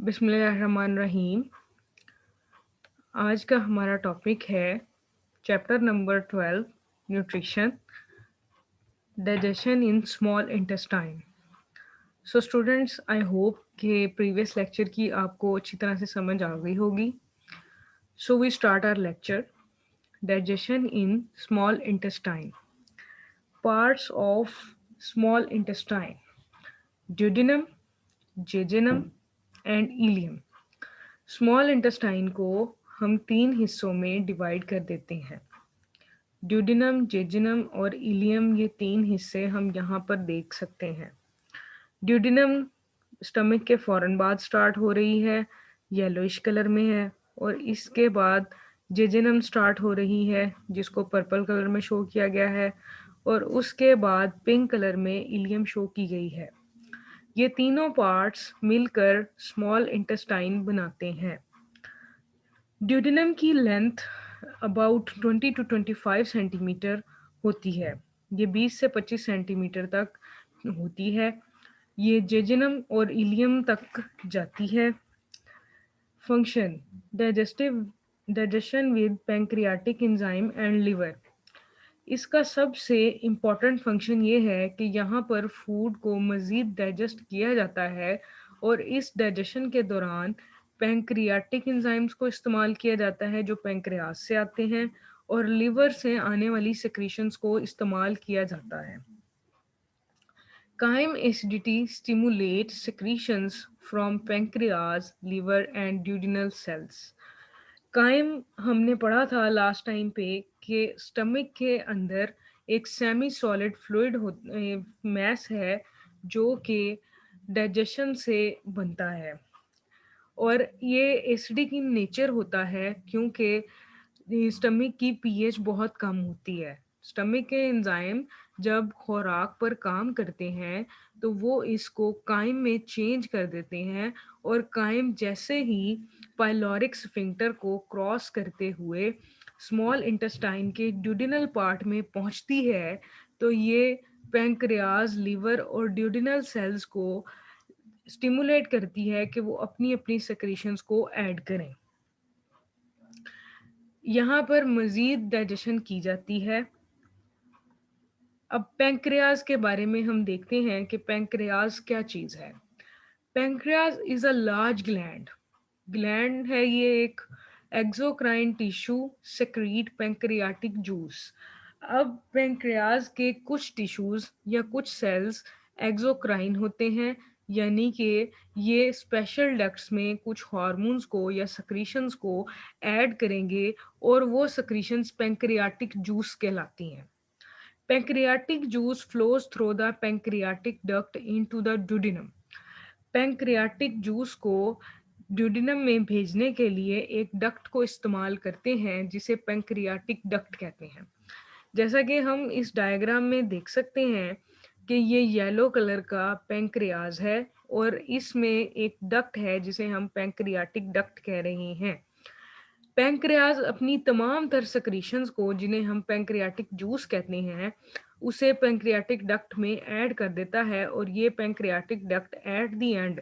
बिस्मिल्लाहिर्रहमानिर्रहीम। आज का हमारा टॉपिक है chapter number 12 nutrition digestion in small intestine. So students, I hope कि प्रीवियस लेक्चर की आपको अच्छी तरह से समझ आ गई होगी। So we start our lecture digestion in small intestine. Parts of small intestine: duodenum, jejunum and ileum. Small intestine को हम 3 हिस्सों में डिवाइड कर देते हैं। ड्यूडेनम, जेजुनम और इलियम, ये 3 हिस्से हम यहाँ पर देख सकते हैं। ड्यूडेनम स्टमक के फ़ौरन बाद स्टार्ट हो रही है, येलोइश कलर में है, और इसके बाद जेजुनम स्टार्ट हो रही है जिसको पर्पल कलर में शो किया गया है, और उसके बाद पिंक कलर में इलियम शो की गई है। ये तीनों पार्ट्स मिलकर स्मॉल इंटेस्टाइन बनाते हैं। ड्यूडेनम की लेंथ अबाउट 20 टू 25 सेंटीमीटर होती है। ये 20 से 25 सेंटीमीटर तक होती है। ये जेजुनम और इलियम तक जाती है। Function: digestion with pancreatic enzyme and liver. इसका सबसे इम्पॉर्टेंट फंक्शन ये है कि यहाँ पर फूड को मज़ीद डाइजेस्ट किया जाता है, और इस डाइजेशन के दौरान पैंक्रियाटिक एंजाइम्स को इस्तेमाल किया जाता है जो पैंक्रियाज से आते हैं, और लिवर से आने वाली सेक्रीशंस को इस्तेमाल किया जाता है। Chyme acidity stimulates secretions from pancreas, liver and duodenal cells. Chyme हमने पढ़ा था लास्ट टाइम पे कि स्टमक के अंदर एक सेमी सॉलिड फ्लूइड मैस है जो कि डाइजेशन से बनता है, और ये एसिडिक इन नेचर होता है क्योंकि स्टमक की पीएच बहुत कम होती है। स्टमक के एंजाइम जब खुराक पर काम करते हैं तो वो इसको काइम में चेंज कर देते हैं, और काइम जैसे ही पाइलोरिक स्फिंक्टर को क्रॉस करते हुए स्मॉल इंटेस्टाइन के ड्यूडेनल पार्ट में पहुंचती है, तो ये पैंक्रियाज, लिवर और ड्यूडेनल सेल्स को स्टिमुलेट करती है कि वो अपनी अपनी सेक्रीशंस को ऐड करें। यहाँ पर मज़ीद डाइजेशन की जाती है। अब पैंक्रियाज के बारे में हम देखते हैं कि पैंक्रियाज क्या चीज़ है। Pancreas is a large gland है। ये एक exocrine tissue secrete pancreatic juice. अब पैंक्रियाज के कुछ टिश्यूज या कुछ सेल्स एक्सोक्राइन होते हैं, यानी कि ये स्पेशल डक्ट्स में कुछ हार्मोन्स को या सक्रीशंस को ऐड करेंगे, और वो सक्रीशंस पैंक्रियाटिक जूस कहलाती हैं। Pancreatic juice flows through the pancreatic duct into the duodenum। Pancreatic juice को ड्यूडेनम में भेजने के लिए एक डक्ट को इस्तेमाल करते हैं जिसे पैंक्रियाटिक डक्ट कहते हैं। जैसा कि हम इस डायग्राम में देख सकते हैं कि ये येलो कलर का पैंक्रियाज है, और इसमें एक डक्ट है जिसे हम पैंक्रियाटिक डक्ट कह रहे हैं। पैंक्रियाज अपनी तमाम तर सक्रीशंस को, जिन्हें हम पैंक्रियाटिक जूस कहते हैं, उसे पैंक्रियाटिक डक्ट में ऐड कर देता है, और ये pancreatic duct eight the and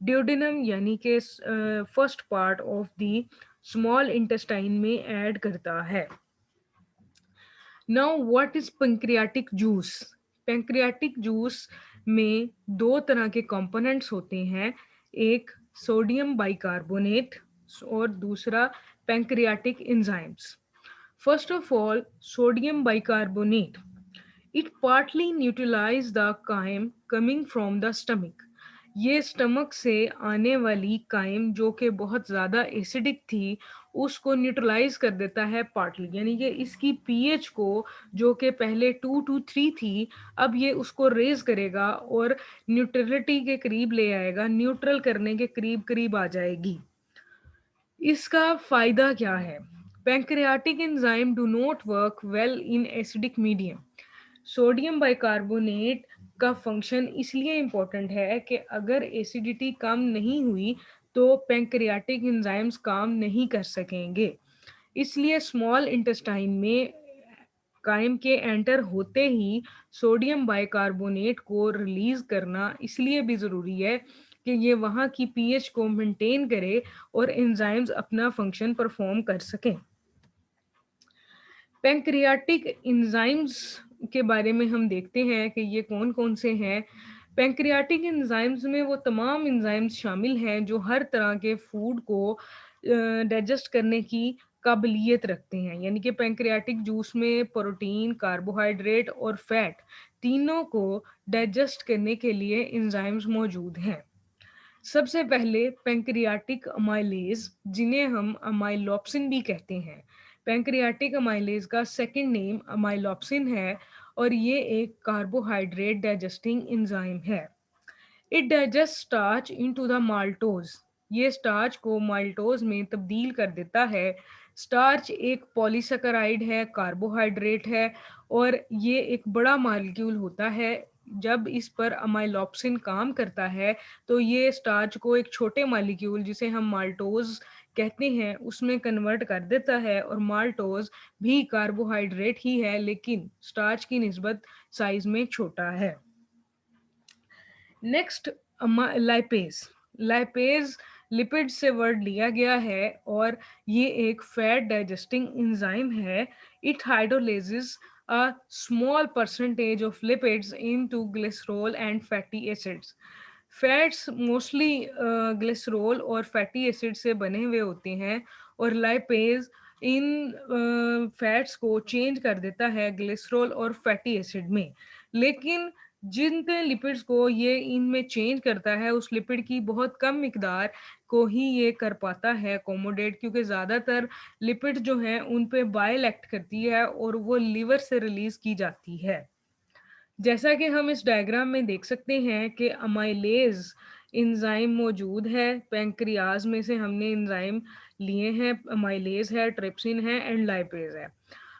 duodenum यानी कि first part of the small intestine में ऐड करता है। Now what is pancreatic juice? Pancreatic juice में दो तरह के कंपोनेंट्स होते हैं, एक सोडियम बाइकार्बोनेट और दूसरा pancreatic enzymes. First of all, sodium bicarbonate. It partly neutralizes the chyme coming from the stomach. ये स्टमक से आने वाली काइम जो कि बहुत ज़्यादा एसिडिक थी, उसको न्यूट्रलाइज कर देता है पार्टली, यानी कि इसकी पीएच को, जो कि पहले 2 to 3 थी, अब ये उसको रेज करेगा और न्यूट्रलिटी के करीब ले आएगा, न्यूट्रल करने के करीब करीब आ जाएगी। इसका फ़ायदा क्या है? Pancreatic enzyme do not work well in acidic medium. Sodium bicarbonate का फंक्शन इसलिए इम्पोर्टेंट है कि अगर एसिडिटी कम नहीं हुई तो पैंक्रियाटिक एंजाइम्स काम नहीं कर सकेंगे। इसलिए स्मॉल इंटेस्टाइन में काइम के एंटर होते ही सोडियम बाइकार्बोनेट को रिलीज करना इसलिए भी ज़रूरी है कि ये वहाँ की पीएच को मेंटेन करे और एंजाइम्स अपना फंक्शन परफॉर्म कर सकें। पैंक्रियाटिक एंजाइम्स के बारे में हम देखते हैं कि ये कौन-कौन से हैं। पैंक्रियाटिक एंजाइम्स में वो तमाम एंजाइम्स शामिल हैं जो हर तरह के फूड को डाइजेस्ट करने की काबिलियत रखते हैं। यानी कि पैंक्रियाटिक जूस में प्रोटीन, कार्बोहाइड्रेट और फैट तीनों को डाइजेस्ट करने के लिए एंजाइम्स मौजूद हैं। सबसे पहले पैंक्रियाटिक अमाइलेज, जिन्हें हम अमाइलोप्सिन भी कहते हैं। पैंक्रियाटिक अमाइलेज का सेकंड नेम अमाइलोप्सिन है और ये एक कार्बोहाइड्रेट डाइजेस्टिंग एंजाइम है। It digest starch into the maltose. ये स्टार्च को माल्टोज में तब्दील कर देता है। स्टार्च एक पॉलीसेकेराइड है, कार्बोहाइड्रेट है और ये एक बड़ा मॉलिक्यूल होता है। जब इस पर अमाइलोप्सिन काम करता है तो ये स्टार्च को एक छोटे मॉलिक्यूल जिसे हम माल्टोज कहते हैं उसमें कन्वर्ट कर देता है और माल्टोज भी कार्बोहाइड्रेट ही है लेकिन स्टार्च की निस्बत साइज में छोटा है। Next lipase. लाइपेज लिपिड से वर्ड लिया गया है और ये एक फैट डाइजेस्टिंग एंजाइम है। It hydrolyses a small percentage of lipids into glycerol and fatty acids. Fats mostly glycerol और फैटी एसिड से बने हुए होते हैं और लाइपेज इन फैट्स को चेंज कर देता है ग्लिसरॉल और फैटी एसिड में। लेकिन जिन लिपिड्स को ये इनमें चेंज करता है उस लिपिड की बहुत कम मिकदार को ही ये कर पाता है अकोमोडेट, क्योंकि ज़्यादातर लिपिड जो हैं उन पे बाइल एक्ट करती है और वो लीवर से रिलीज की जाती है। जैसा कि हम इस डायग्राम में देख सकते हैं कि अमाइलेज एंजाइम मौजूद है। पैंक्रियाज में से हमने एंजाइम लिए हैं, अमाइलेज है, ट्रिप्सिन है एंड लाइपेज है।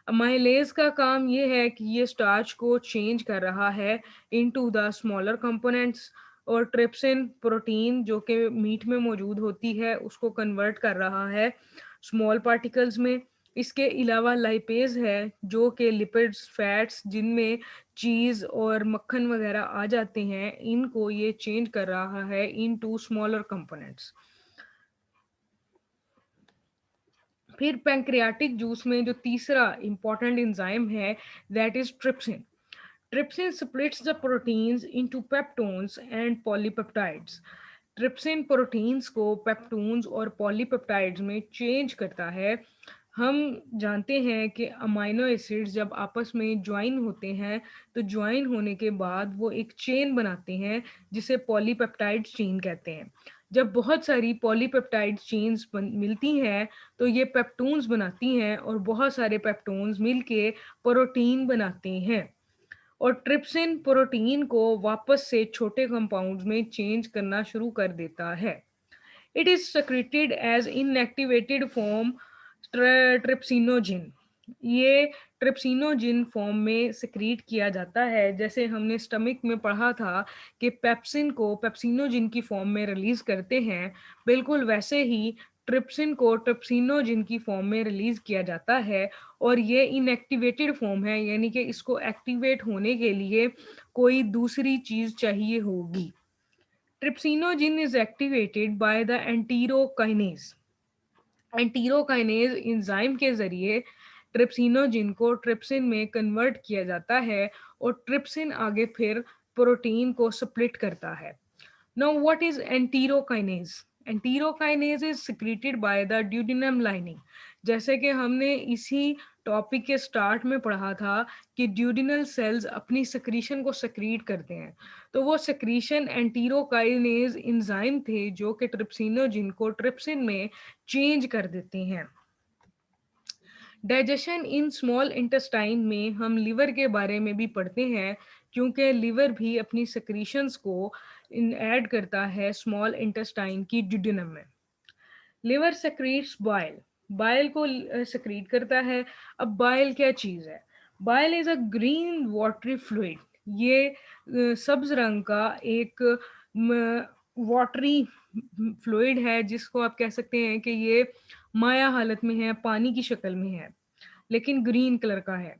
अमाइलेज का काम ये है कि ये स्टार्च को चेंज कर रहा है इनटू द स्मॉलर कंपोनेंट्स और ट्रिप्सिन प्रोटीन जो कि मीट में मौजूद होती है उसको कन्वर्ट कर रहा है स्मॉल पार्टिकल्स में। इसके अलावा लाइपेज है जो कि लिपिड्स, फैट्स जिनमें चीज़ और मक्खन वगैरह आ जाते हैं इनको ये चेंज कर रहा है इनटू स्मॉलर कंपोनेंट्स। फिर पैंक्रियाटिक जूस में जो तीसरा इंपॉर्टेंट एंजाइम है that is trypsin. Trypsin splits the proteins into peptones and polypeptides. Trypsin proteins को पेप्टून्स और पॉलीपेप्टाइड्स में चेंज करता है। हम जानते हैं कि अमाइनो एसिड्स जब आपस में ज्वाइन होते हैं तो ज्वाइन होने के बाद वो एक चेन बनाते हैं जिसे पॉलीपेप्टाइड चेन कहते हैं। जब बहुत सारी पॉलीपेप्टाइड चेन्स मिलती हैं तो ये पेप्टून्स बनाती हैं और बहुत सारे पेप्टून्स मिलके प्रोटीन बनाते हैं और ट्रिप्सिन प्रोटीन को वापस से छोटे कंपाउंड्स में चेंज करना शुरू कर देता है। It is secreted as inactivated form trypsinogen. ये ट्रिप्सिनोजिन फॉर्म में सिक्रीट किया जाता है। जैसे हमने स्टमक में पढ़ा था कि पेप्सिन को पेप्सिनोजिन की फॉर्म में रिलीज करते हैं, बिल्कुल वैसे ही ट्रिप्सिन को ट्रिप्सिनोजिन की फॉर्म में रिलीज किया जाता है और ये इनएक्टिवेटेड फॉर्म है, यानी कि इसको एक्टिवेट होने के लिए कोई दूसरी चीज चाहिए होगी। Trypsinogen is activated by the enterokinase। Enterokinase enzyme के जरिए ट्रिप्सिनोजिन को ट्रिप्सिन में कन्वर्ट किया जाता है और ट्रिप्सिन आगे फिर प्रोटीन को स्प्लिट करता है। Now what is enterokinase? Enterokinase is secreted by the duodenum lining. जैसे कि हमने इसी टॉपिक के स्टार्ट में पढ़ा था कि ड्यूडेनल सेल्स अपनी सक्रीशन को सक्रीट करते हैं, तो वो सक्रीशन एंटीरोकाइनेज एंजाइम थे जो कि ट्रिप्सिनोजिन को ट्रिप्सिन में चेंज कर देते हैं। डाइजेशन इन स्मॉल इंटेस्टाइन में हम लिवर के बारे में भी पढ़ते हैं क्योंकि लिवर भी अपनी सक्रीशंस को ऐड करता है स्मॉल इंटेस्टाइन की ड्यूडेनम में। Liver secretes bile. बाइल को सेक्रीट करता है। अब बाइल क्या चीज है? Bile is a green watery fluid. ये सब्ज रंग का एक वाटरी फ्लूइड है जिसको आप कह सकते हैं कि ये माया हालत में है, पानी की शक्ल में है लेकिन ग्रीन कलर का है।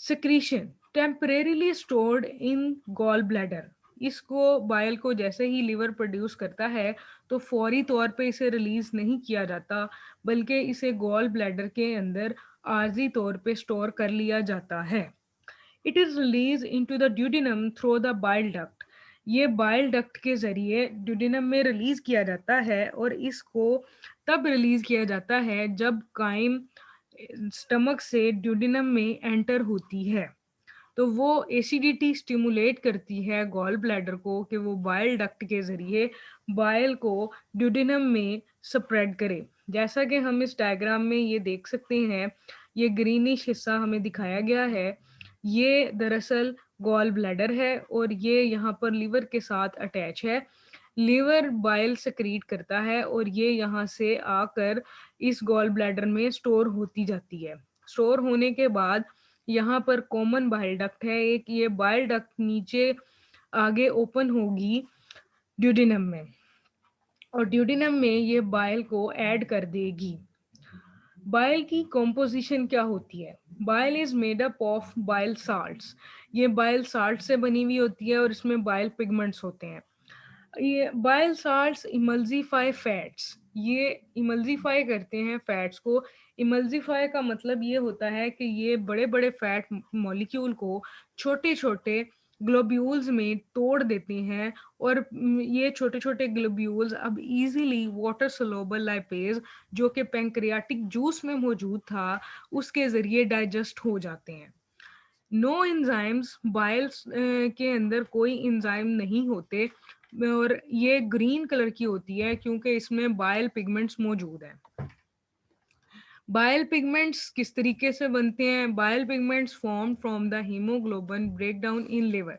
Secretion temporarily stored in gall bladder. इसको बाइल को जैसे ही लिवर प्रोड्यूस करता है तो फौरी तौर पे इसे रिलीज नहीं किया जाता, बल्कि इसे गॉल ब्लैडर के अंदर आर्जी तौर पे स्टोर कर लिया जाता है। It is release into the duodenum through the bile duct. ये बाइल डक्ट के जरिए ड्यूडिनम में रिलीज किया जाता है, और इसको तब रिलीज किया जाता है जब काइम स्टमक से ड्यूडिनम में एंटर होती है। तो वो एसिडिटी स्टिमुलेट करती है गॉल ब्लैडर को कि वो बाइल डक्ट के जरिए बाइल को ड्यूडिनम में स्प्रेड करे। जैसा कि हम इस डायग्राम में ये देख सकते हैं, ये ग्रीनिश हिस्सा हमें दिखाया गया है, ये दरअसल गॉल ब्लैडर है और ये यहाँ पर लीवर के साथ अटैच है। लीवर बाइल सेक्रीट करता है और ये यहाँ से आकर इस गॉल ब्लैडर में स्टोर होती जाती है। स्टोर होने के बाद यहाँ पर कॉमन बाइल डक्ट है एक, ये बाइल डक्ट नीचे आगे ओपन होगी ड्यूडिनम में, और ड्यूडिनम में ये बाइल को ऐड कर देगी। बाइल की कॉम्पोजिशन क्या होती है? Bile is made up of bile salts. ये बाइल साल्ट से बनी हुई होती है और इसमें बाइल पिगमेंट्स होते हैं। ये बाइल साल्ट्स इमल्सिफाई फैट्स, ये इमल्सिफाई करते हैं फैट्स को। इमल्सिफाई का मतलब ये होता है कि ये बड़े बड़े फैट मॉलिक्यूल को छोटे छोटे ग्लोब्यूल्स में तोड़ देते हैं, और ये छोटे छोटे ग्लोब्यूल्स अब इजीली वाटर सोलुबल लाइपेज जो कि पैंक्रियाटिक जूस में मौजूद था उसके जरिए डाइजेस्ट हो जाते हैं। नो एंजाइम्स, बाइल के अंदर कोई एंजाइम नहीं होते, और ये ग्रीन कलर की होती है क्योंकि इसमें बाइल पिगमेंट्स मौजूद हैं। बाइल पिगमेंट्स किस तरीके से बनते हैं? Bile pigments form from the haemoglobin breakdown in liver.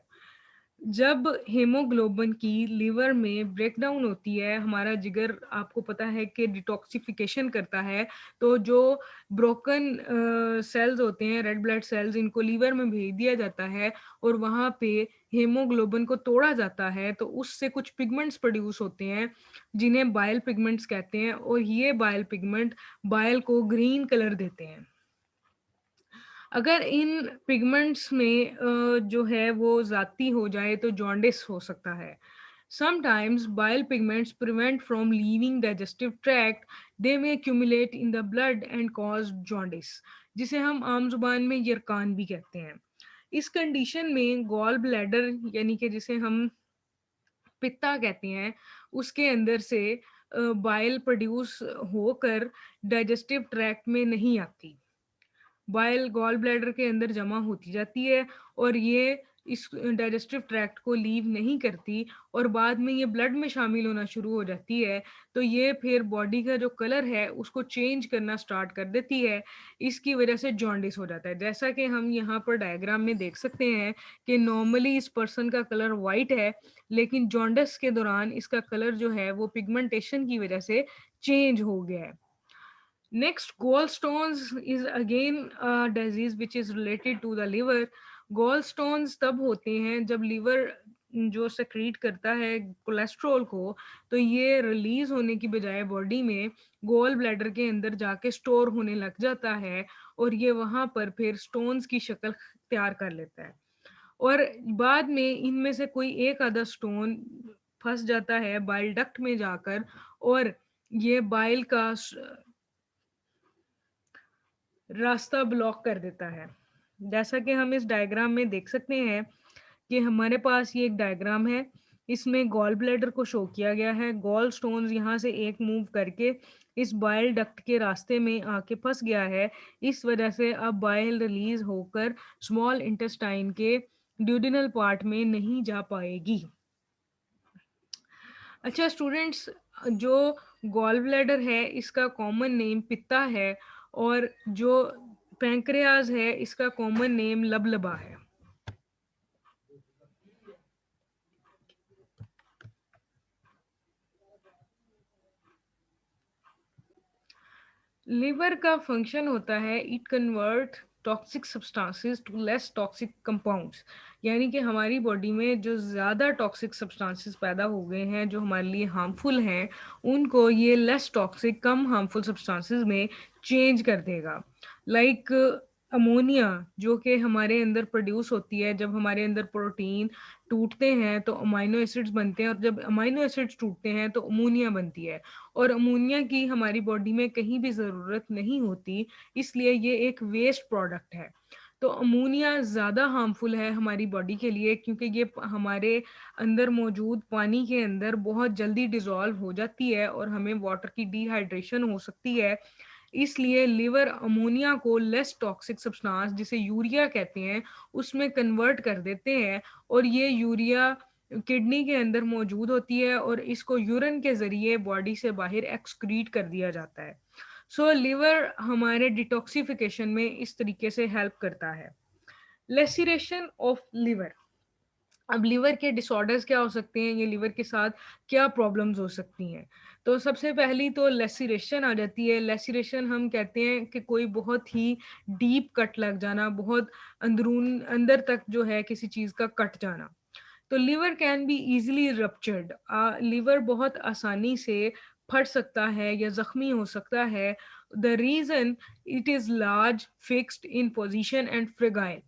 जब हीमोग्लोबिन की लिवर में ब्रेकडाउन होती है, हमारा जिगर आपको पता है कि डिटॉक्सिफिकेशन करता है, तो जो ब्रोकन सेल्स होते हैं, रेड ब्लड सेल्स, इनको लीवर में भेज दिया जाता है और वहाँ पे हीमोग्लोबिन को तोड़ा जाता है, तो उससे कुछ पिगमेंट्स प्रोड्यूस होते हैं जिन्हें बाइल पिगमेंट्स कहते हैं, और ये बाइल पिगमेंट बाइल को ग्रीन कलर देते हैं। अगर इन पिगमेंट्स में जो है वो ज़्यादती हो जाए तो जॉन्डिस हो सकता है। Sometimes bile pigments prevent from leaving digestive tract. They may accumulate in the blood and cause jaundice, जिसे हम आम जुबान में यरकान भी कहते हैं। इस कंडीशन में गॉल ब्लैडर यानी कि जिसे हम पित्ता कहते हैं, उसके अंदर से बाइल प्रोड्यूस होकर डाइजेस्टिव ट्रैक्ट में नहीं आती। बाइल गॉल ब्लैडर के अंदर जमा होती जाती है और ये इस डाइजेस्टिव ट्रैक्ट को लीव नहीं करती, और बाद में ये ब्लड में शामिल होना शुरू हो जाती है, तो ये फिर बॉडी का जो कलर है उसको चेंज करना स्टार्ट कर देती है। इसकी वजह से जॉन्डिस हो जाता है। जैसा कि हम यहाँ पर डायग्राम में देख सकते हैं कि नॉर्मली इस पर्सन का कलर वाइट है, लेकिन जॉन्डिस के दौरान इसका कलर जो है वो पिगमेंटेशन की वजह से चेंज हो गया है। Next, gallstones is again a disease which is related to the liver. Gallstones तब होते हैं जब लीवर जो सेक्रीट करता है कोलेस्ट्रॉल को, तो ये रिलीज होने की बजाय बॉडी में गॉल ब्लैडर के अंदर जाके स्टोर होने लग जाता है, और ये वहां पर फिर स्टोन्स की शक्ल तैयार कर लेता है, और बाद में इनमें से कोई एक आधा स्टोन फंस जाता है बाइल डक्ट में जाकर, और ये बाइल का रास्ता ब्लॉक कर देता है। जैसा कि हम इस डायग्राम में देख सकते हैं कि हमारे पास ये एक डायग्राम है, इसमें गॉल ब्लैडर को शो किया गया है। गॉल स्टोन्स यहाँ से एक मूव करके इस बाइल डक्ट के रास्ते में आके फंस गया है। इस वजह से अब बाइल रिलीज होकर स्मॉल इंटेस्टाइन के ड्यूडिनल पार्ट में नहीं जा पाएगी। अच्छा स्टूडेंट्स, जो गॉल ब्लैडर है इसका कॉमन नेम पित्ता है, और जो पैंक्रियाज है इसका कॉमन नेम लबलबा है। लिवर का फंक्शन होता है it convert toxic substances to less toxic compounds, यानी कि हमारी बॉडी में जो ज़्यादा टॉक्सिक सब्सटेंसेस पैदा हो गए हैं जो हमारे लिए हार्मफुल हैं, उनको ये लेस टॉक्सिक कम हार्मफुल सब्सटेंसेस में चेंज कर देगा। लाइक अमोनिया जो कि हमारे अंदर प्रोड्यूस होती है, जब हमारे अंदर प्रोटीन टूटते हैं तो अमाइनो एसिड्स बनते हैं, और जब अमाइनो एसिड्स टूटते हैं तो अमोनिया बनती है। और अमोनिया की हमारी बॉडी में कहीं भी ज़रूरत नहीं होती, इसलिए ये एक वेस्ट प्रोडक्ट है। तो अमोनिया ज़्यादा हार्मफुल है हमारी बॉडी के लिए, क्योंकि ये हमारे अंदर मौजूद पानी के अंदर बहुत जल्दी डिज़ोल्व हो जाती है और हमें वाटर की डिहाइड्रेशन हो सकती है। इसलिए लिवर अमोनिया को लेस टॉक्सिक सब्सटेंस, जिसे यूरिया कहते हैं, उसमें कन्वर्ट कर देते हैं, और ये यूरिया किडनी के अंदर मौजूद होती है और इसको यूरिन के ज़रिए बॉडी से बाहर एक्सक्रीट कर दिया जाता है। सो लिवर हमारे डिटॉक्सिफिकेशन में इस तरीके से हेल्प करता है। लेसिरेशन ऑफ लिवर। अब लिवर के डिसऑर्डर्स क्या हो सकते हैं, ये लिवर के साथ क्या प्रॉब्लम्स हो सकती हैं? तो सबसे पहली तो लेसिरेशन आ जाती है। लेसिरेशन हम कहते हैं कि कोई बहुत ही डीप कट लग जाना, बहुत अंदरून अंदर तक जो है किसी चीज़ का कट जाना। तो liver can be easily ruptured. Liver बहुत आसानी से फट सकता है या जख्मी हो सकता है। The reason, it is large, fixed in position and fragile.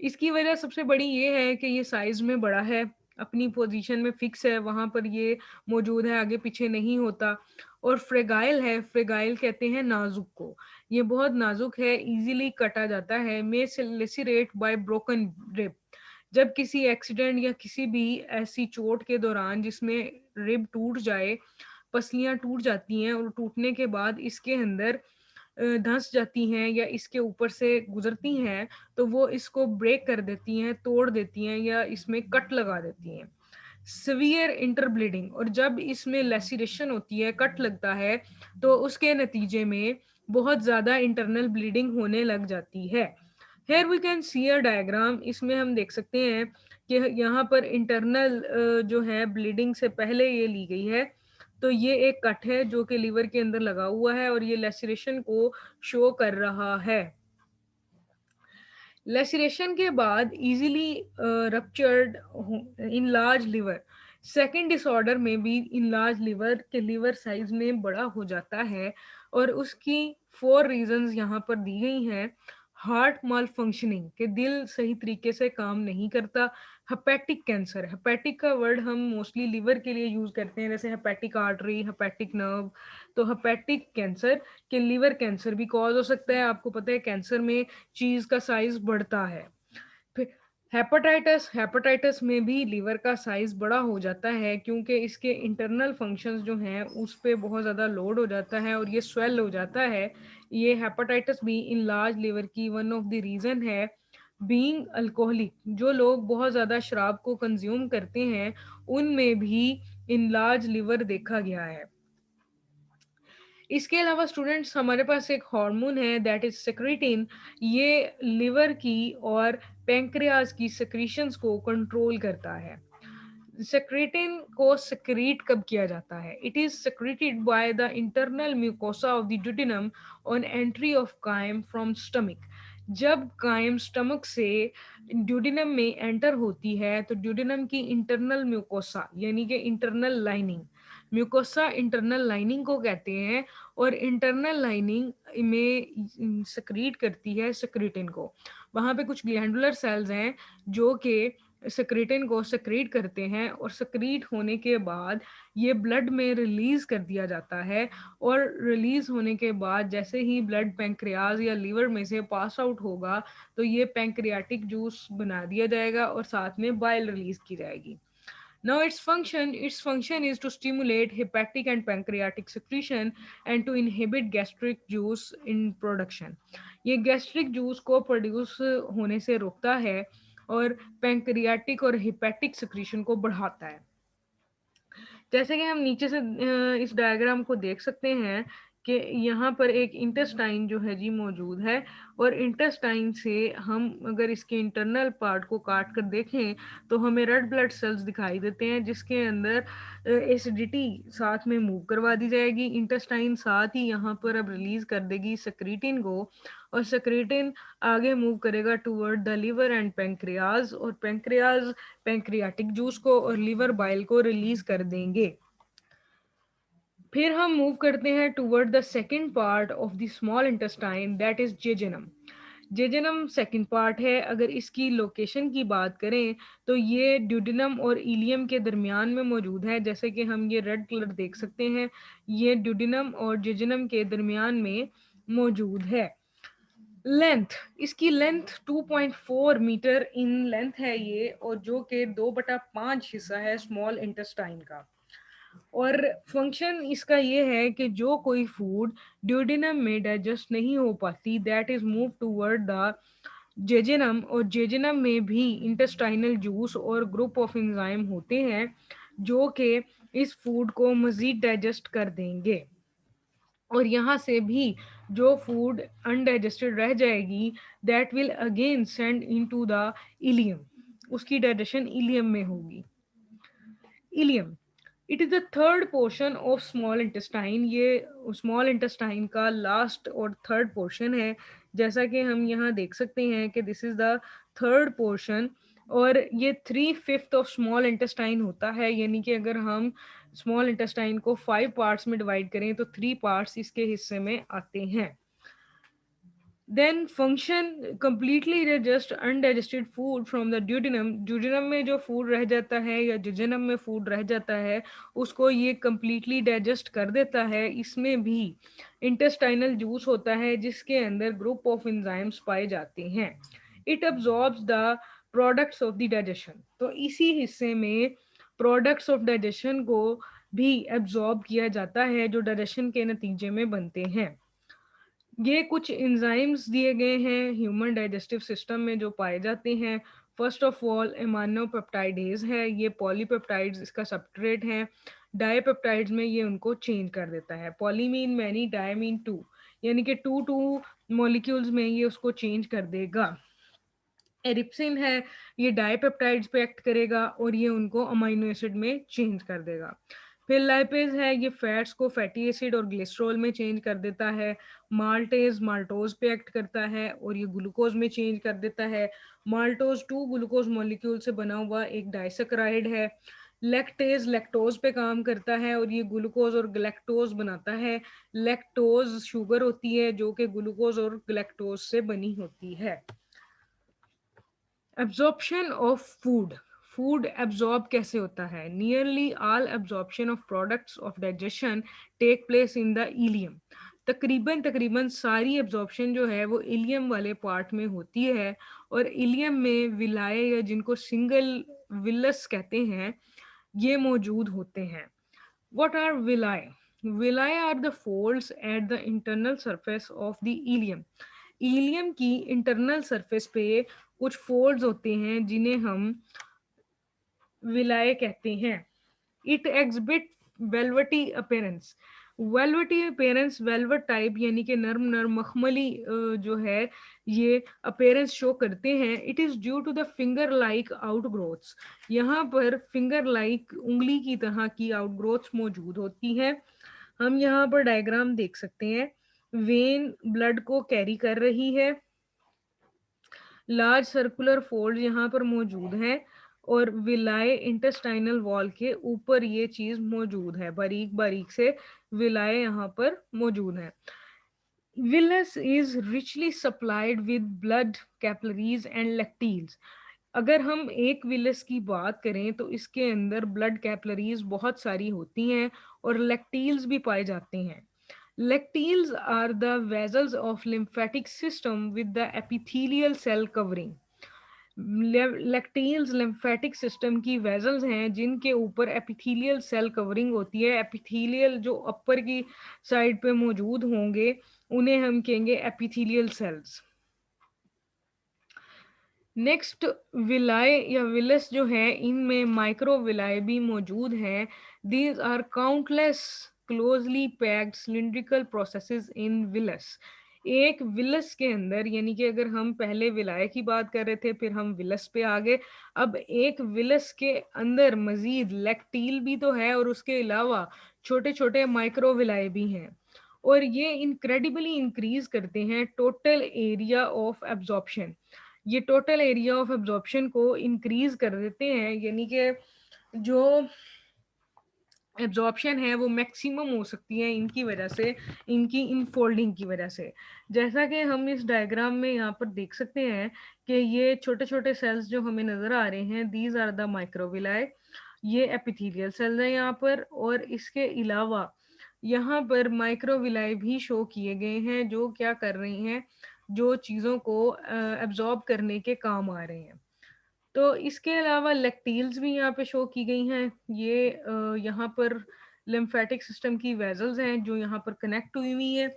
इसकी वजह सबसे बड़ी ये है कि ये साइज में बड़ा है, अपनी पोजीशन में फिक्स है, वहां पर ये मौजूद है, आगे पीछे नहीं होता। और फ्रेगाइल है, फ्रेगाइल कहते हैं नाजुक को। ये बहुत नाजुक है, इजीली कटा जाता है। मे लेसिरेट बाय ब्रोकन रिब। जब किसी एक्सीडेंट या किसी भी ऐसी चोट के दौरान जिसमें रिब टूट जाए, पसलियां टूट जाती हैं और टूटने के बाद इसके अंदर धंस जाती हैं या इसके ऊपर से गुजरती हैं, तो वो इसको ब्रेक कर देती हैं, तोड़ देती हैं या इसमें कट लगा देती हैं। Severe inter bleeding. और जब इसमें लेसिरेशन होती है, कट लगता है, तो उसके नतीजे में बहुत ज़्यादा इंटरनल ब्लीडिंग होने लग जाती है। Here we can see a diagram. इसमें हम देख सकते हैं कि यहाँ पर इंटरनल जो है ब्लीडिंग से पहले ये ली गई है। तो ये एक कट है जो कि लीवर के अंदर लगा हुआ है और ये लेसिरेशन को शो कर रहा है। लेसिरेशन के बाद easily ruptured in large liver. Second disorder में भी इन लार्ज लिवर के लिवर साइज में बड़ा हो जाता है, और उसकी 4 रीजंस यहाँ पर दी गई हैं। हार्ट माल फंक्शनिंग, के दिल सही तरीके से काम नहीं करता। हेपेटिक कैंसर, हेपेटिक का वर्ड हम मोस्टली लिवर के लिए यूज करते हैं, जैसे हेपेटिक आर्टरी, हेपेटिक नर्व। तो हेपेटिक कैंसर के लिवर कैंसर भी कॉज हो सकता है। आपको पता है कैंसर में चीज का साइज बढ़ता है। फिर हेपेटाइटिस, हेपेटाइटिस में भी लीवर का साइज बड़ा हो जाता है, क्योंकि इसके इंटरनल फंक्शंस जो हैं उस पे बहुत ज़्यादा लोड हो जाता है और ये स्वेल हो जाता है। ये हेपेटाइटिस भी इन लार्ज लिवर की वन ऑफ द रीज़न है। बीइंग अल्कोहलिक, जो लोग बहुत ज़्यादा शराब को कंज्यूम करते हैं, उनमें भी इन लार्ज लिवर देखा गया है। इसके अलावा स्टूडेंट्स, हमारे पास एक हार्मोन है दैट इज सेक्रेटिन। ये लिवर की और पैंक्रियाज की सेक्रीशंस को कंट्रोल करता है। सेक्रेटिन को सेक्रीट कब किया जाता है? It is secreted by the internal mucosa of the duodenum on entry of chyme from stomach. जब काइम स्टमक से ड्यूडेनम में एंटर होती है, तो ड्यूडेनम की इंटरनल म्यूकोसा यानी कि internal lining, mucosa internal lining को कहते हैं, और इंटरनल लाइनिंग में सेक्रीट करती है सेक्रेटिन को। वहाँ पे कुछ ग्लैंडुलर सेल्स हैं जो कि सेक्रेटिन को सेक्रीट करते हैं, और सेक्रीट होने के बाद ये ब्लड में रिलीज कर दिया जाता है। और रिलीज होने के बाद जैसे ही ब्लड पैंक्रियाज या लीवर में से पास आउट होगा, तो ये पैंक्रियाटिक जूस बना दिया जाएगा और साथ में बाइल रिलीज की जाएगी। Now its function is to stimulate hepatic and pancreatic secretion and to inhibit gastric juice in production. ये gastric juice को प्रोड्यूस होने से रोकता है और पैंक्रियाटिक और हेपेटिक सिक्रीशन को बढ़ाता है। जैसे कि हम नीचे से इस डायग्राम को देख सकते हैं कि यहाँ पर एक इंटेस्टाइन जो है जी मौजूद है, और इंटेस्टाइन से हम अगर इसके इंटरनल पार्ट को काट कर देखें तो हमें रेड ब्लड सेल्स दिखाई देते हैं, जिसके अंदर एसिडिटी साथ में मूव करवा दी जाएगी। इंटेस्टाइन साथ ही यहाँ पर अब रिलीज कर देगी सेक्रेटिन को, और सेक्रेटिन आगे मूव करेगा toward the liver and pancreas, और पेंक्रियाज पैंक्रियाटिक जूस को और लिवर बाइल को रिलीज कर देंगे। फिर हम मूव करते हैं toward the second part of the small intestine that is jejunum. Jejunum second part है। अगर इसकी लोकेशन की बात करें तो ये ड्यूडेनम और इलियम के दरमियान में मौजूद है, जैसे कि हम ये रेड कलर देख सकते हैं, ये ड्यूडेनम और जेजनम के दरमियान में मौजूद है। लेंथ, इसकी लेंथ 2.4 मीटर इन लेंथ है ये, और जो कि 2/5 हिस्सा है स्मॉल इंटेस्टाइन का। और फंक्शन इसका ये है कि जो कोई फूड ड्यूडेनम में डाइजेस्ट नहीं हो पाती, that is move toward the jejunum, और जेजेनम में भी इंटेस्टाइनल जूस और ग्रुप ऑफ एंजाइम होते हैं जो कि इस फूड को मजीद डाइजेस्ट कर देंगे, और यहाँ से भी जो फूड अनडाइजेस्टेड रह जाएगी that will again send into the ileum, उसकी डाइजेशन इलियम में होगी। Ileum, it is the third portion of small intestine, ये स्मॉल इंटेस्टाइन का लास्ट और थर्ड पोर्शन है। जैसा कि हम यहाँ देख सकते हैं कि this is the third portion, और ये 3/5 ऑफ स्मॉल इंटेस्टाइन होता है, यानी कि अगर हम स्मॉल इंटेस्टाइन को 5 पार्ट्स में डिवाइड करें तो 3 पार्ट्स इसके हिस्से में आते हैं। Then function completely digest undigested food from the duodenum, duodenum में जो फूड रह जाता है या जेजेनम में फूड रह जाता है उसको ये कंप्लीटली डाइजेस्ट कर देता है। इसमें भी इंटेस्टाइनल जूस होता है जिसके अंदर ग्रुप ऑफ एंजाइम्स पाए जाते हैं। It absorbs the products of the digestion, तो इसी हिस्से में प्रोडक्ट्स ऑफ डाइजेशन को भी एब्जॉर्ब किया जाता है जो डाइजेशन के नतीजे में बनते हैं। ये कुछ एंजाइम्स दिए गए हैं ह्यूमन डाइजेस्टिव सिस्टम में जो पाए जाते हैं। फर्स्ट ऑफ ऑल एमाइनोपेप्टाइडेज है, ये पॉलीपेप्टाइड्स इसका सबस्ट्रेट है। डाईपेप्टाइड्स में ये उनको चेंज कर देता है, पॉलीमीन मैनी डायमीन टू, यानी कि टू टू मॉलिक्यूल्स में ये उसको चेंज कर देगा। एरिप्सिन है, ये डाईपेप्टाइड्स पे एक्ट करेगा और ये उनको अमाइनो एसिड में चेंज कर देगा। फिर लाइपेज है, ये फैट्स को फैटी एसिड और ग्लिसरॉल में चेंज कर देता है। माल्टेज माल्टोज पे एक्ट करता है और ये ग्लूकोज में चेंज कर देता है। माल्टोज 2 ग्लूकोज मॉलिक्यूल से बना हुआ एक डाइसैकराइड है। लैक्टेज लैक्टोज पे काम करता है और ये ग्लूकोज और ग्लैक्टोज बनाता है। लैक्टोज शुगर होती है जो कि ग्लूकोज और ग्लैक्टोज से बनी होती है। Absorption of food, food absorb कैसे होता है? Nearly all absorption of products of digestion take place in the ileum, तकरीबन तकरीबन सारी एब्जॉर्प्शन जो है वो इलियम वाले पार्ट में होती है। और इलियम में विलाय या जिनको सिंगल विलस कहते हैं ये मौजूद होते हैं। What are villi? Villi are the folds at the internal surface of the ileum. Ileum की इंटरनल सरफेस पे कुछ फोल्ड्स होते हैं जिन्हें हम विलाय कहते हैं। It exhibit velvety appearance, velvety appearance velvet type यानी कि नर्म नर्म मखमली जो है ये अपीयरेंस शो करते हैं। It is due to the finger like outgrowths, यहाँ पर फिंगर लाइक उंगली की तरह की आउटग्रोथ्स मौजूद होती हैं। हम यहाँ पर डायग्राम देख सकते हैं, वेन ब्लड को कैरी कर रही है, लार्ज सर्कुलर फोल्ड यहाँ पर मौजूद हैं और विलाय इंटेस्टाइनल वॉल के ऊपर ये चीज मौजूद है, बारीक बारीक से विलाय यहाँ पर मौजूद है। Villus is richly supplied with blood capillaries and lacteals, अगर हम एक विलस की बात करें तो इसके अंदर ब्लड कैपिलरीज बहुत सारी होती हैं और लैक्टील्स भी पाए जाते हैं। Lacteals are the vessels of lymphatic system with the epithelial cell covering. Lacteals lymphatic system की वेजल्स हैं जिनके ऊपर एपिथेलियल सेल कवरिंग होती है। एपिथेलियल जो अपर की साइड पे मौजूद होंगे उन्हें हम कहेंगे एपिथेलियल सेल्स। नेक्स्ट विलाय या विलस जो है इनमें माइक्रो विलाय भी मौजूद हैं। These are countless closely packed cylindrical processes in villus. एक विलस के अंदर, यानी कि अगर हम पहले विलाय की बात कर रहे थे फिर हम विलस पे आ गए, अब एक विलस के अंदर मजीद लैक्टील भी तो है और उसके अलावा छोटे छोटे माइक्रो विलाय भी हैं और ये इनक्रेडिबली इंक्रीज करते हैं टोटल एरिया ऑफ एब्जॉर्प्शन। ये टोटल एरिया ऑफ एब्जॉर्प्शन को इंक्रीज कर देते हैं, यानी कि जो एब्जॉर्प्शन है वो मैक्सिमम हो सकती है इनकी वजह से, इनकी इनफोल्डिंग की वजह से। जैसा कि हम इस डायग्राम में यहाँ पर देख सकते हैं कि ये छोटे छोटे सेल्स जो हमें नज़र आ रहे हैं, दीज आर द माइक्रोविलाई। ये एपिथेलियल सेल्स हैं यहाँ पर, और इसके अलावा यहाँ पर माइक्रोविलाई भी शो किए गए हैं जो क्या कर रही हैं, जो चीज़ों को एब्जॉर्ब करने के काम आ रहे हैं। तो इसके अलावा लेक्टील्स भी यहाँ पे शो की गई हैं। ये यहाँ पर लिम्फेटिक सिस्टम की वेजल्स हैं जो यहाँ पर कनेक्ट हुई हुई हैं।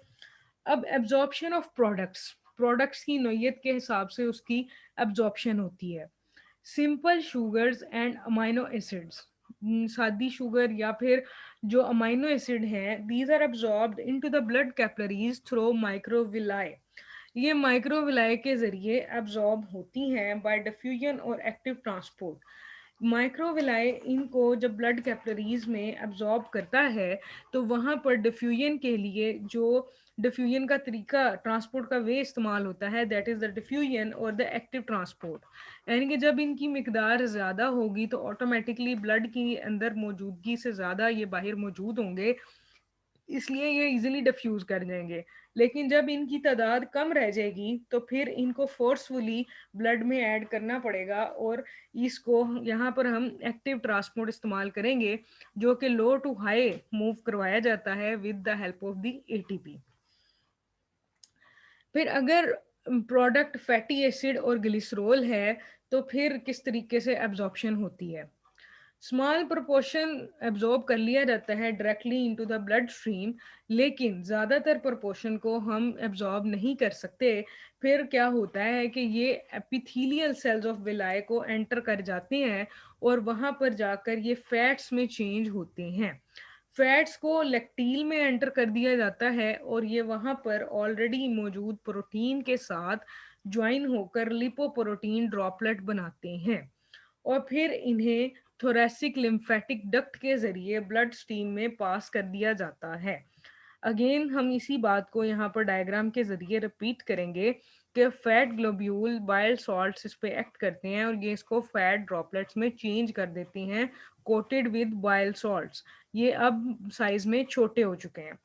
अब एब्जॉर्प्शन ऑफ प्रोडक्ट्स, प्रोडक्ट्स की नोयत के हिसाब से उसकी एब्जॉर्प्शन होती है। Simple sugars and amino acids, सादी शुगर या फिर जो अमाइनो एसिड हैं, these are absorbed into the blood capillaries through microvilli. ये माइक्रोविलाई के जरिए एब्जॉर्ब होती हैं बाय डिफ्यूजन और एक्टिव ट्रांसपोर्ट। माइक्रोविलाई इनको जब ब्लड कैपिलरीज में एब्जॉर्ब करता है तो वहाँ पर डिफ्यूजन के लिए जो डिफ्यूजन का तरीका, ट्रांसपोर्ट का वे इस्तेमाल होता है, दैट इज़ द डिफ्यूजन और द एक्टिव ट्रांसपोर्ट। यानी कि जब इनकी मिकदार ज़्यादा होगी तो ऑटोमेटिकली ब्लड की अंदर मौजूदगी से ज़्यादा ये बाहर मौजूद होंगे, इसलिए ये इजीली डिफ्यूज कर जाएंगे। लेकिन जब इनकी तादाद कम रह जाएगी तो फिर इनको फोर्सफुली ब्लड में ऐड करना पड़ेगा, और इसको यहाँ पर हम एक्टिव ट्रांसपोर्ट इस्तेमाल करेंगे जो कि लो टू हाई मूव करवाया जाता है with the help of the ATP. फिर अगर प्रोडक्ट फैटी एसिड और ग्लिसरॉल है तो फिर किस तरीके से एब्जॉर्प्शन होती है। स्मॉल प्रोपोर्शन एब्जॉर्ब कर लिया जाता है directly into the blood stream, लेकिन ज़्यादातर प्रोपोर्शन को हम एब्जॉर्ब नहीं कर सकते। फिर क्या होता है कि ये एपिथेलियल सेल्स ऑफ विलाय को एंटर कर जाते हैं और वहाँ पर जाकर ये फैट्स में चेंज होते हैं। फैट्स को लेक्टील में एंटर कर दिया जाता है और ये वहाँ पर ऑलरेडी मौजूद प्रोटीन के साथ ज्वाइन होकर लिपोप्रोटीन ड्रॉपलेट बनाते हैं, और फिर इन्हें थोरेसिक लिम्फेटिक डक्ट के जरिए ब्लड स्ट्रीम में पास कर दिया जाता है। अगेन हम इसी बात को यहाँ पर डायग्राम के जरिए रिपीट करेंगे कि फैट ग्लोब्यूल बाइल सॉल्ट्स इस पे एक्ट करते हैं और ये इसको फैट ड्रॉपलेट्स में चेंज कर देती हैं कोटेड विद बाइल सॉल्ट्स। ये अब साइज में छोटे हो चुके हैं।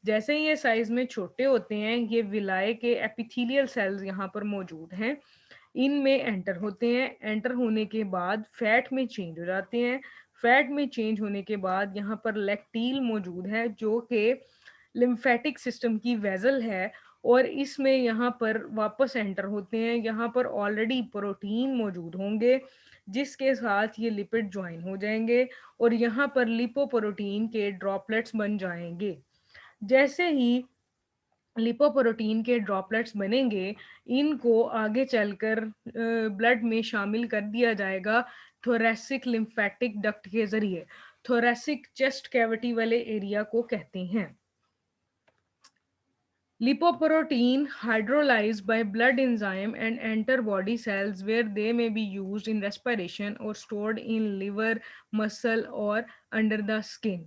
जैसे ही ये साइज में छोटे होते हैं, ये विलाय के एपिथेलियल सेल्स यहाँ पर मौजूद हैं, इनमें एंटर होते हैं। एंटर होने के बाद फैट में चेंज हो जाते हैं। फैट में चेंज होने के बाद यहाँ पर लैक्टील मौजूद है जो कि लिम्फेटिक सिस्टम की वेजल है, और इसमें यहाँ पर वापस एंटर होते हैं। यहाँ पर ऑलरेडी प्रोटीन मौजूद होंगे जिसके साथ ये लिपिड ज्वाइन हो जाएंगे और यहाँ पर लिपोप्रोटीन के ड्रॉपलेट्स बन जाएंगे। जैसे ही लिपोप्रोटीन के ड्रॉपलेट्स बनेंगे, इनको आगे चलकर ब्लड में शामिल कर दिया जाएगा थोरेसिक लिम्फेटिक डक्ट के जरिए। थोरेसिक चेस्ट कैविटी वाले एरिया को कहते हैं। Lipoprotein hydrolyze by blood enzyme and enter body cells where they may be used in respiration or stored in liver, muscle और under the skin.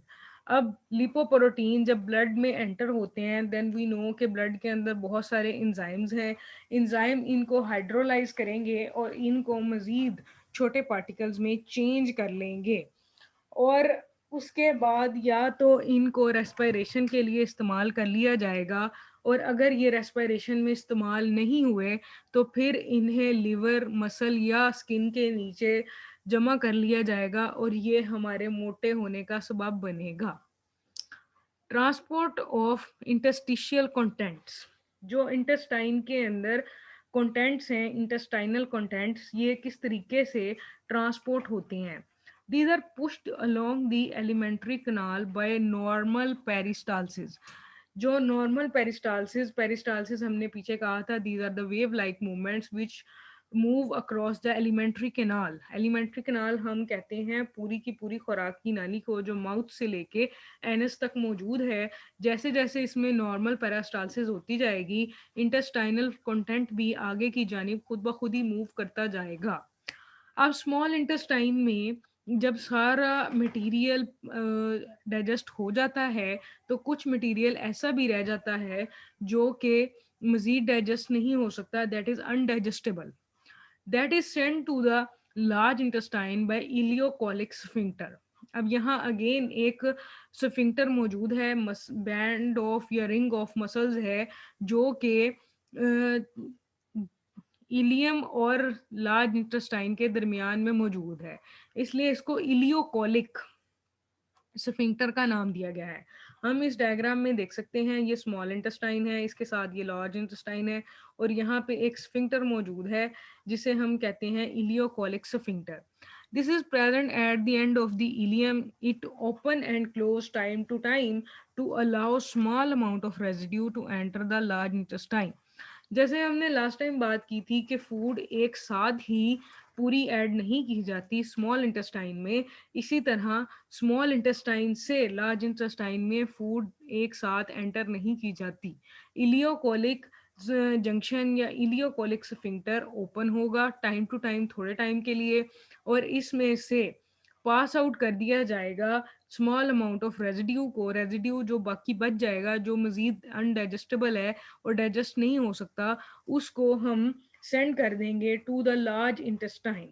अब lipoprotein जब blood में एंटर होते हैं, देन वी नो कि ब्लड के अंदर बहुत सारे इंजाइम्स हैं। इंजाइम इनको हाइड्रोलाइज करेंगे और इनको मज़ीद छोटे पार्टिकल्स में चेंज कर लेंगे, और उसके बाद या तो इनको रेस्पिरेशन के लिए इस्तेमाल कर लिया जाएगा, और अगर ये रेस्पिरेशन में इस्तेमाल नहीं हुए तो फिर इन्हें लिवर, मसल या स्किन के नीचे जमा कर लिया जाएगा और ये हमारे मोटे होने का सबब बनेगा। ट्रांसपोर्ट ऑफ इंटस्टिशियल कंटेंट्स, जो इंटेस्टाइन के अंदर कंटेंट्स हैं, इंटेस्टाइनल कंटेंट्स, ये किस तरीके से ट्रांसपोर्ट होते हैं। These are pushed along the alimentary canal by normal peristalsis. जो नॉर्मल पेरिस्टालसिस, पेरिस्टालसिस हमने पीछे कहा था, these are the wave like movements which move across the alimentary canal. Alimentary canal हम कहते हैं पूरी की पूरी खुराक की नाली को जो माउथ से लेके एनस तक मौजूद है। जैसे जैसे इसमें नॉर्मल पेरिस्टालसिस होती जाएगी, इंटेस्टाइनल कंटेंट भी आगे की जानिब खुद ब खुद ही मूव करता जाएगा। अब स्मॉल इंटेस्टाइन में जब सारा मटेरियल डाइजेस्ट हो जाता है तो कुछ मटेरियल ऐसा भी रह जाता है जो कि मजीद डाइजेस्ट नहीं हो सकता, that is undigestable, that is send to the large intestine by ileocolic sphincter. अब यहाँ अगेन एक स्फिंक्टर मौजूद है, बैंड ऑफ या रिंग ऑफ मसल्स है जो कि इलियम और लार्ज इंटेस्टाइन के दरमियान में मौजूद है, इसलिए इसको इलियोकोलिक स्फिंक्टर का नाम दिया गया है। हम इस डायग्राम में देख सकते हैं, ये स्मॉल इंटेस्टाइन है, इसके साथ ये लार्ज इंटेस्टाइन है, और यहाँ पे एक स्फिंक्टर मौजूद है जिसे हम कहते हैं ileocolic sphincter. This is present at the end of the ileum, it open and close time to time to allow small amount of residue to enter the large intestine. जैसे हमने लास्ट टाइम बात की थी कि food एक साथ ही पूरी add नहीं की जाती स्मॉल इंटेस्टाइन में, इसी तरह स्मॉल इंटेस्टाइन से लार्ज इंटेस्टाइन में फूड एक साथ एंटर नहीं की जाती। इलियोकोलिक जंक्शन या इलियोकोलिक स्फिंक्टर ओपन होगा टाइम टू टाइम, थोड़े टाइम के लिए, और इसमें से पास आउट कर दिया जाएगा स्मॉल अमाउंट ऑफ रेजिड्यू को, रेजिड्यू जो बाकी बच जाएगा, जो मजीद अनडाइजेस्टेबल है और डाइजेस्ट नहीं हो सकता, उसको हम सेंड कर देंगे टू द लार्ज इंटेस्टाइन।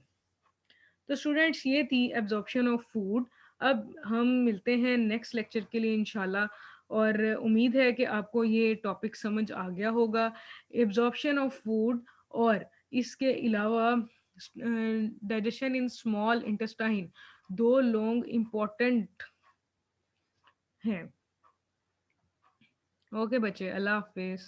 तो स्टूडेंट्स, ये थी एब्जॉर्प्शन ऑफ फूड। अब हम मिलते हैं नेक्स्ट लेक्चर के लिए इंशाल्लाह, और उम्मीद है कि आपको ये टॉपिक समझ आ गया होगा, एब्जॉर्प्शन ऑफ फूड, और इसके अलावा डाइजेशन इन स्मॉल इंटेस्टाइन, दो लॉन्ग इम्पोर्टेंट हैं। ओके बच्चे, अल्लाह हाफिज।